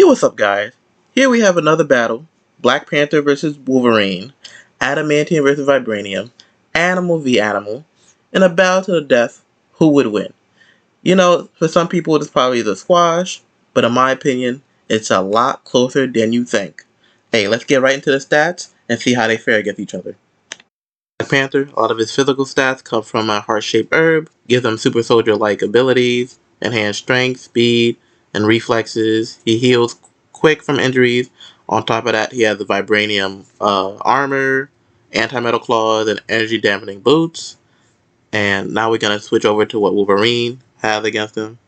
Yo, what's up, guys? Here we have another battle. Black Panther versus Wolverine. Adamantium versus Vibranium. Animal v Animal. In a battle to the death, who would win? You know, for some people it's probably the squash, but in my opinion, it's a lot closer than you think. Hey, let's get right into the stats and see how they fare against each other. Black Panther, a lot of his physical stats come from a heart-shaped herb, gives him super soldier-like abilities, enhanced strength, speed, and reflexes. He heals quick from injuries. On top of that, he has the vibranium armor, anti-metal claws, and energy-dampening boots. And now we're going to switch over to what Wolverine has against him.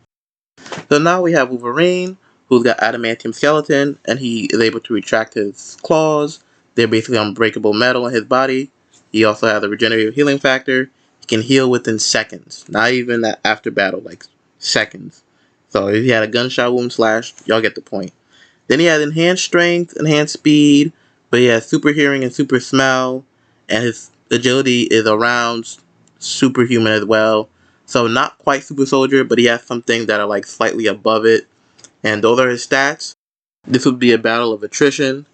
So now we have Wolverine, who's got adamantium skeleton, and he is able to retract his claws. They're basically unbreakable metal in his body. He also has a regenerative healing factor. He can heal within seconds, not even after battle, like seconds. So if he had a gunshot wound slash, y'all get the point. Then he has enhanced strength, enhanced speed, but he has super hearing and super smell, and his agility is around superhuman as well. So not quite super soldier, but he has some things that are like slightly above it. And those are his stats. This would be a battle of attrition.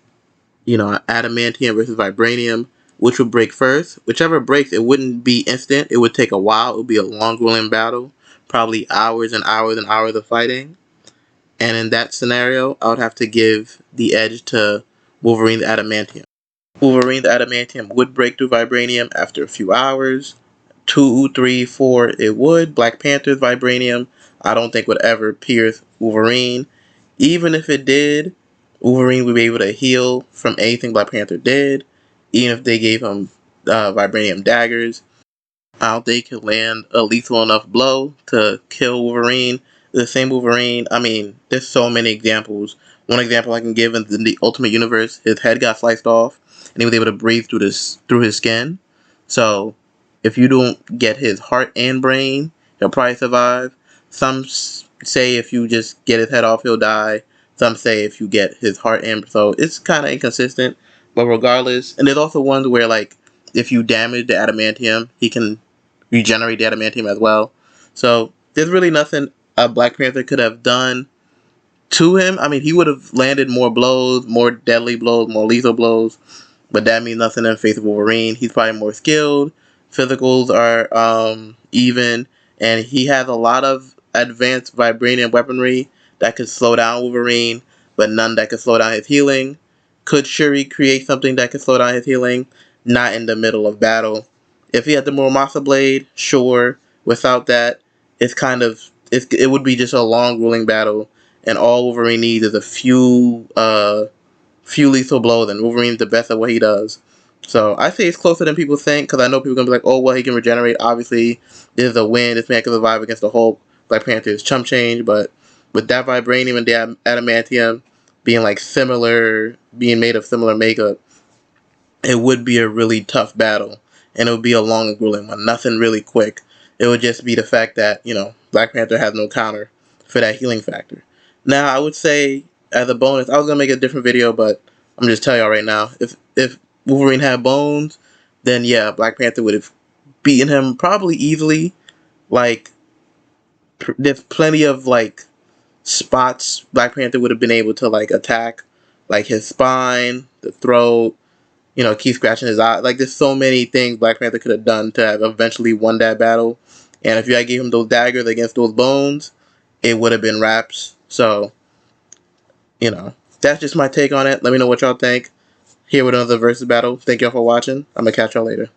You know, adamantium versus vibranium. Which would break first? Whichever breaks, it wouldn't be instant. It would take a while. It would be a long rolling battle. Probably hours and hours and hours of fighting. And in that scenario, I would have to give the edge to Wolverine's adamantium. Wolverine's adamantium would break through vibranium after a few hours. 2, 3, 4, it would. Black Panther's vibranium, I don't think would ever pierce Wolverine. Even if it did, Wolverine would be able to heal from anything Black Panther did. Even if they gave him vibranium daggers, I don't think he could land a lethal enough blow to kill Wolverine. The same Wolverine, I mean, there's so many examples. One example I can give is in the Ultimate Universe, his head got sliced off, and he was able to breathe through his skin. So, if you don't get his heart and brain, he'll probably survive. Some say if you just get his head off, he'll die. Some say if you get his heart and so it's kind of inconsistent. But regardless, and there's also ones where like if you damage the adamantium, he can regenerate the adamantium as well. So there's really nothing a Black Panther could have done to him. I mean, he would have landed more blows, more deadly blows, more lethal blows, but that means nothing in face of Wolverine. He's probably more skilled. Physicals are even, and he has a lot of advanced vibranium weaponry that could slow down Wolverine, but none that could slow down his healing. Could Shuri create something that could slow down his healing? Not in the middle of battle. If he had the Muramasa blade, sure. Without that, it's kind of it would be just a long ruling battle, and all Wolverine needs is a few lethal blows, and Wolverine's the best at what he does. So I say it's closer than people think, because I know people are gonna be like, oh well, he can regenerate. Obviously, this is a win. This man can survive against the Hulk. Black Panther is chump change, but with that vibranium and the adamantium being like similar, being made of similar makeup, it would be a really tough battle, and it would be a long and grueling one. Nothing really quick. It would just be the fact that Black Panther has no counter for that healing factor. Now, I would say as a bonus, I was gonna make a different video, but I'm just telling y'all right now. If Wolverine had bones, then yeah, Black Panther would have beaten him probably easily. Like there's plenty of like spots Black Panther would have been able to like attack, like his spine, the throat, keep scratching his eye. Like, there's so many things Black Panther could have done to have eventually won that battle. And if I gave him those daggers against those bones, it would have been wraps. So, that's just my take on it. Let me know what y'all think. Here with another versus battle. Thank y'all for watching. I'm going to catch y'all later.